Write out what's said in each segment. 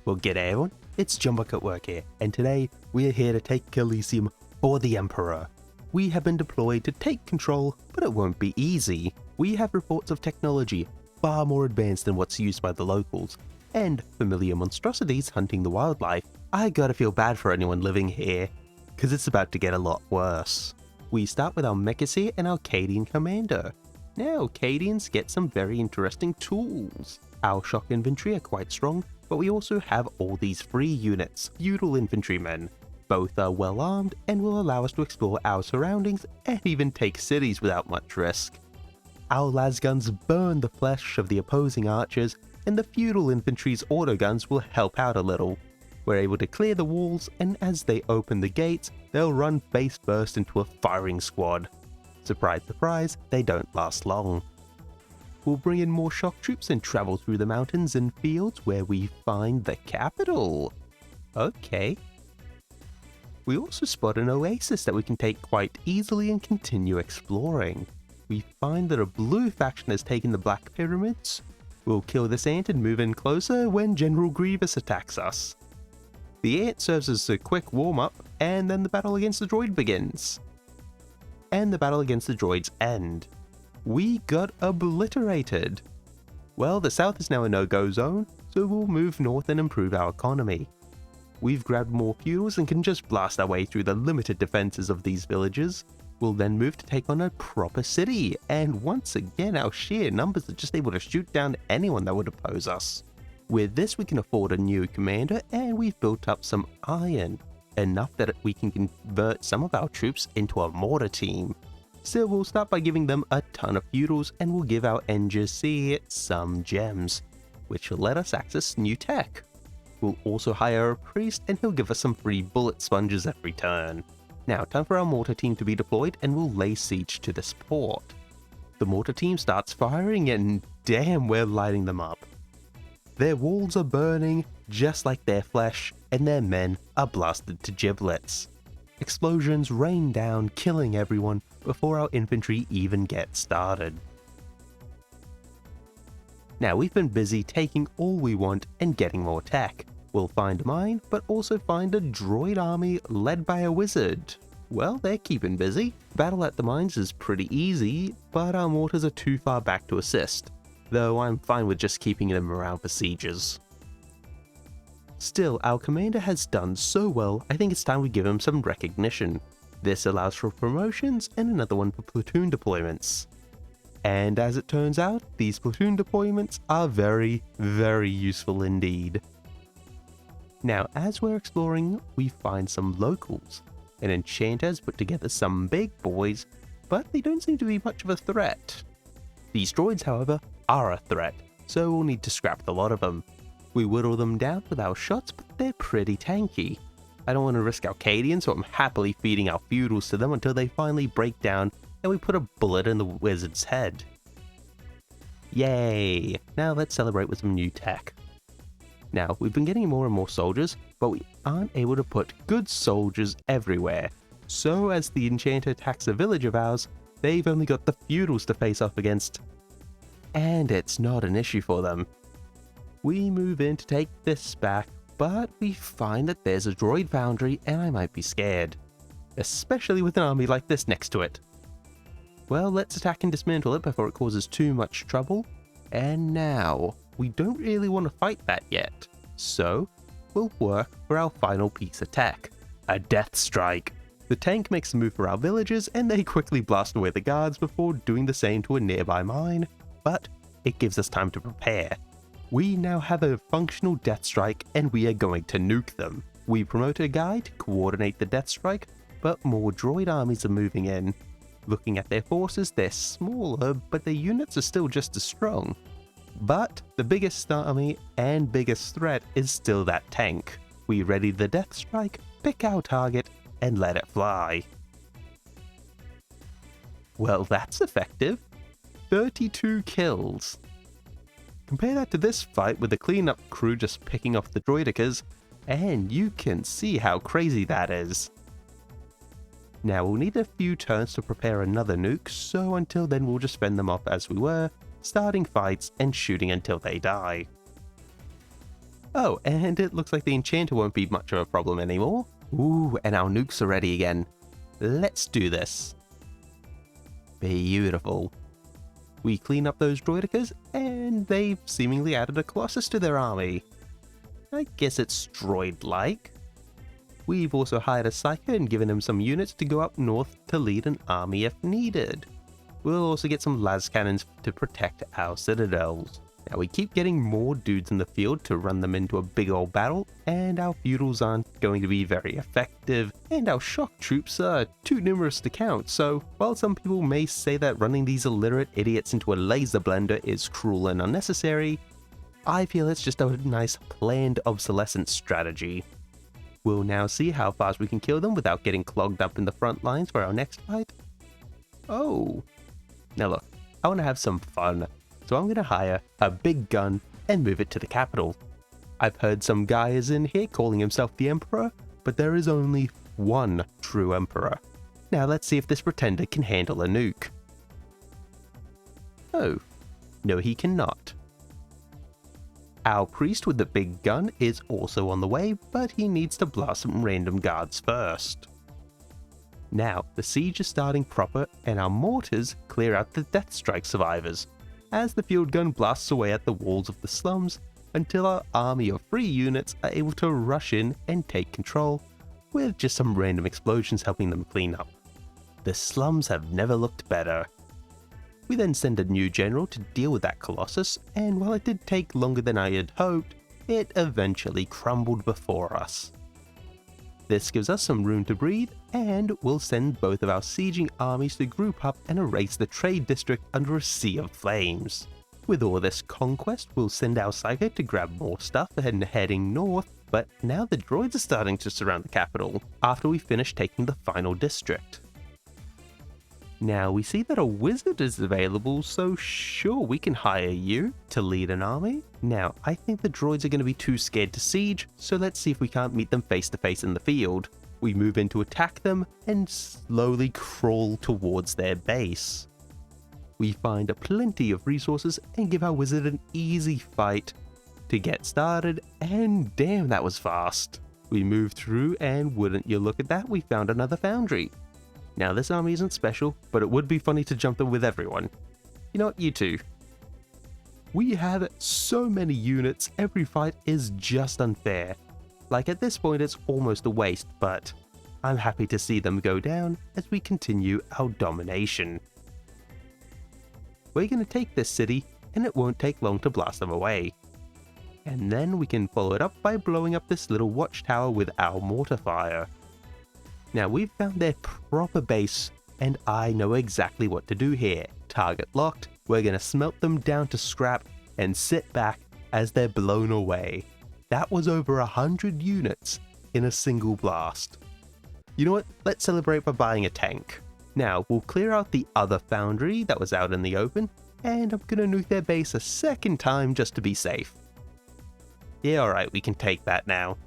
Well, g'day everyone, it's Jumbuck at work here, and today we are here to take Elysium for the Emperor. We have been deployed to take control, but it won't be easy. We have reports of technology far more advanced than what's used by the locals, and familiar monstrosities hunting the wildlife. I gotta feel bad for anyone living here, cause it's about to get a lot worse. We start with our Mechaseer and our Cadian commander. Now, Cadians get some very interesting tools. Our shock infantry are quite strong, but we also have all these free units, feudal infantrymen. Both are well armed and will allow us to explore our surroundings and even take cities without much risk. Our lasguns burn the flesh of the opposing archers, and the feudal infantry's autoguns will help out a little. We're able to clear the walls, and as they open the gates, they'll run face first into a firing squad. Surprise, surprise, they don't last long. We'll bring in more shock troops and travel through the mountains and fields where we find the capital. Okay. We also spot an oasis that we can take quite easily and continue exploring. We find that a blue faction has taken the Black Pyramids. We'll kill this ant and move in closer when General Grievous attacks us. The ant serves as a quick warm-up, and then the battle against the droid begins. And the battle against the droids end. We got obliterated. Well, the south is now a no-go zone, so we'll move north and improve our economy. We've grabbed more feudals and can just blast our way through the limited defenses of these villages. We'll then move to take on a proper city, and once again our sheer numbers are just able to shoot down anyone that would oppose us. With this we can afford a new commander, and we've built up some iron, enough that we can convert some of our troops into a mortar team. So we'll start by giving them a ton of feudals, and we'll give our NGC some gems, which will let us access new tech. We'll also hire a priest, and he'll give us some free bullet sponges every turn. Now, time for our mortar team to be deployed, and we'll lay siege to this port. The mortar team starts firing, and damn, we're lighting them up. Their walls are burning, just like their flesh, and their men are blasted to giblets. Explosions rain down, killing everyone before our infantry even gets started. Now, we've been busy taking all we want and getting more tech. We'll find a mine, but also find a droid army led by a wizard. Well, they're keeping busy. Battle at the mines is pretty easy, but our mortars are too far back to assist, though I'm fine with just keeping them around for sieges. Still, our commander has done so well, I think it's time we give him some recognition. This allows for promotions and another one for platoon deployments. And as it turns out, these platoon deployments are very, very useful indeed. Now, as we're exploring, we find some locals. An enchanter has put together some big boys, but they don't seem to be much of a threat. These droids, however, are a threat, so we'll need to scrap the lot of them. We whittle them down with our shots, but they're pretty tanky. I don't want to risk our Cadian, so I'm happily feeding our feudals to them until they finally break down and we put a bullet in the wizard's head. Yay! Now let's celebrate with some new tech. Now, we've been getting more and more soldiers, but we aren't able to put good soldiers everywhere. So as the enchanter attacks a village of ours, they've only got the feudals to face off against. And it's not an issue for them. We move in to take this back, but we find that there's a droid foundry and I might be scared. Especially with an army like this next to it. Well, let's attack and dismantle it before it causes too much trouble. And now, we don't really want to fight that yet. So, we'll work for our final piece of tech. A death strike. The tank makes a move for our villagers and they quickly blast away the guards before doing the same to a nearby mine. But it gives us time to prepare. We now have a functional death strike and we are going to nuke them. We promote a guy to coordinate the death strike, but more droid armies are moving in. Looking at their forces, they're smaller, but their units are still just as strong. But the biggest army and biggest threat is still that tank. We ready the death strike, pick our target, and let it fly. Well, that's effective. 32 kills. Compare that to this fight with the cleanup crew just picking off the droidicas, and you can see how crazy that is. Now we'll need a few turns to prepare another nuke, so until then we'll just fend them off as we were, starting fights and shooting until they die. Oh, and it looks like the enchanter won't be much of a problem anymore. Ooh, and our nukes are ready again. Let's do this. Beautiful. We clean up those droidicas, and they've seemingly added a colossus to their army. I guess it's droid-like. We've also hired a psyker and given him some units to go up north to lead an army if needed. We'll also get some las cannons to protect our citadels. Now we keep getting more dudes in the field to run them into a big old battle, and our feudals aren't going to be very effective, and our shock troops are too numerous to count, so while some people may say that running these illiterate idiots into a laser blender is cruel and unnecessary, I feel it's just a nice planned obsolescence strategy. We'll now see how fast we can kill them without getting clogged up in the front lines for our next fight. Oh, now look, I want to have some fun. So I'm going to hire a big gun and move it to the capital. I've heard some guy is in here calling himself the Emperor, but there is only one true Emperor. Now let's see if this pretender can handle a nuke. Oh, no he cannot. Our priest with the big gun is also on the way, but he needs to blast some random guards first. Now the siege is starting proper and our mortars clear out the death strike survivors, as the field gun blasts away at the walls of the slums until our army of free units are able to rush in and take control, with just some random explosions helping them clean up. The slums have never looked better. We then send a new general to deal with that colossus, and while it did take longer than I had hoped, it eventually crumbled before us. This gives us some room to breathe, and we'll send both of our sieging armies to group up and erase the trade district under a sea of flames. With all this conquest, we'll send our psyker to grab more stuff and heading north, but now the droids are starting to surround the capital, after we finish taking the final district. Now we see that a wizard is available, so sure, we can hire you to lead an army. Now I think the droids are going to be too scared to siege, so let's see if we can't meet them face to face in the field. We move in to attack them and slowly crawl towards their base. We find plenty of resources and give our wizard an easy fight to get started, and damn, that was fast. We moved through and wouldn't you look at that, we found another foundry. Now this army isn't special, but it would be funny to jump them with everyone. You know what, you two. We have so many units, every fight is just unfair. Like at this point it's almost a waste, but I'm happy to see them go down as we continue our domination. We're going to take this city and it won't take long to blast them away. And then we can follow it up by blowing up this little watchtower with our mortar fire. Now we've found their proper base and I know exactly what to do here. Target locked, we're going to smelt them down to scrap and sit back as they're blown away. That was over 100 units in a single blast. You know what, let's celebrate by buying a tank. Now we'll clear out the other foundry that was out in the open, and I'm going to nuke their base a second time just to be safe. Yeah, alright, we can take that now.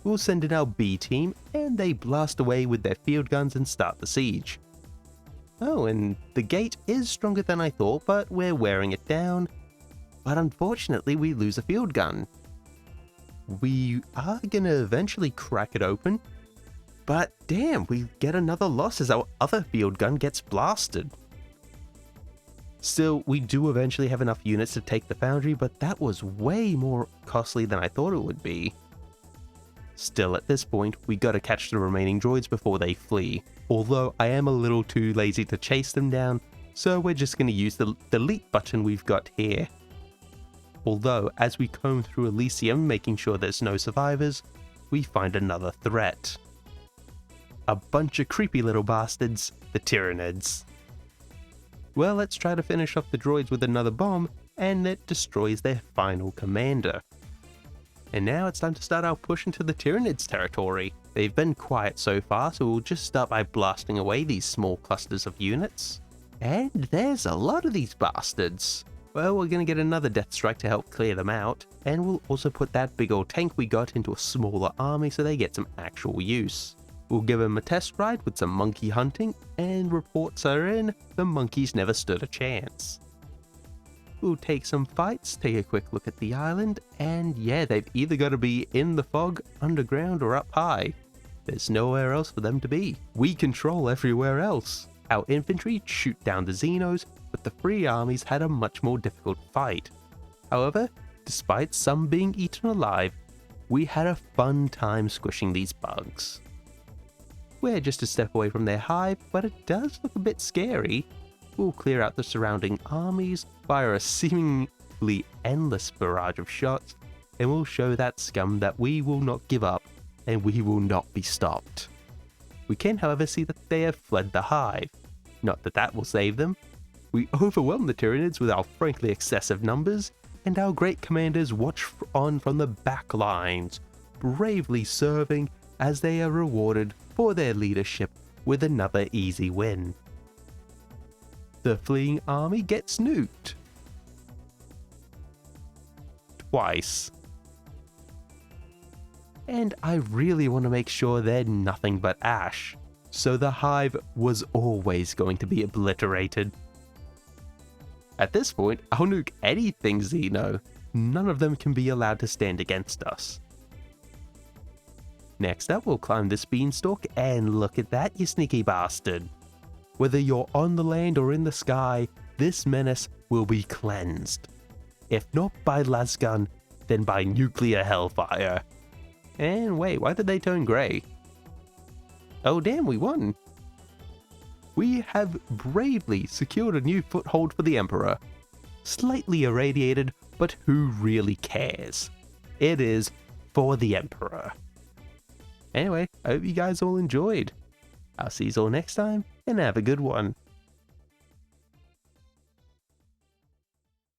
We'll send in our B team, and they blast away with their field guns and start the siege. Oh, and the gate is stronger than I thought, but we're wearing it down. But unfortunately, we lose a field gun. We are gonna eventually crack it open, but damn, we get another loss as our other field gun gets blasted. Still, we do eventually have enough units to take the foundry, but that was way more costly than I thought it would be. Still, at this point, we gotta catch the remaining droids before they flee, although I am a little too lazy to chase them down, so we're just gonna use the delete button we've got here. Although, as we comb through Elysium, making sure there's no survivors, we find another threat. A bunch of creepy little bastards, the Tyrannids. Well, let's try to finish off the droids with another bomb, and it destroys their final commander. And now it's time to start our push into the Tyrannid's territory. They've been quiet so far, so we'll just start by blasting away these small clusters of units. And there's a lot of these bastards. Well, we're gonna get another death strike to help clear them out, and we'll also put that big old tank we got into a smaller army so they get some actual use. We'll give them a test ride with some monkey hunting, and reports are in, the monkeys never stood a chance. We'll take some fights, take a quick look at the island, and yeah, they've either got to be in the fog, underground, or up high. There's nowhere else for them to be. We control everywhere else. Our infantry shoot down the Xenos, but the free armies had a much more difficult fight. However, despite some being eaten alive, we had a fun time squishing these bugs. We're just a step away from their hive, but it does look a bit scary. We'll clear out the surrounding armies, fire a seemingly endless barrage of shots, and we'll show that scum that we will not give up, and we will not be stopped. We can, however, see that they have fled the hive. Not that that will save them. We overwhelm the Tyrannids with our frankly excessive numbers, and our great commanders watch on from the back lines, bravely serving as they are rewarded for their leadership with another easy win. The fleeing army gets nuked. Twice. And I really want to make sure they're nothing but ash, so the hive was always going to be obliterated. At this point, I'll nuke anything Xeno. None of them can be allowed to stand against us. Next up, we'll climb this beanstalk, and look at that, you sneaky bastard. Whether you're on the land or in the sky, this menace will be cleansed. If not by lasgun, then by nuclear hellfire. And wait, why did they turn grey? Oh damn, we won! We have bravely secured a new foothold for the Emperor. Slightly irradiated, but who really cares? It is for the Emperor. Anyway, I hope you guys all enjoyed. I'll see you all next time, and have a good one.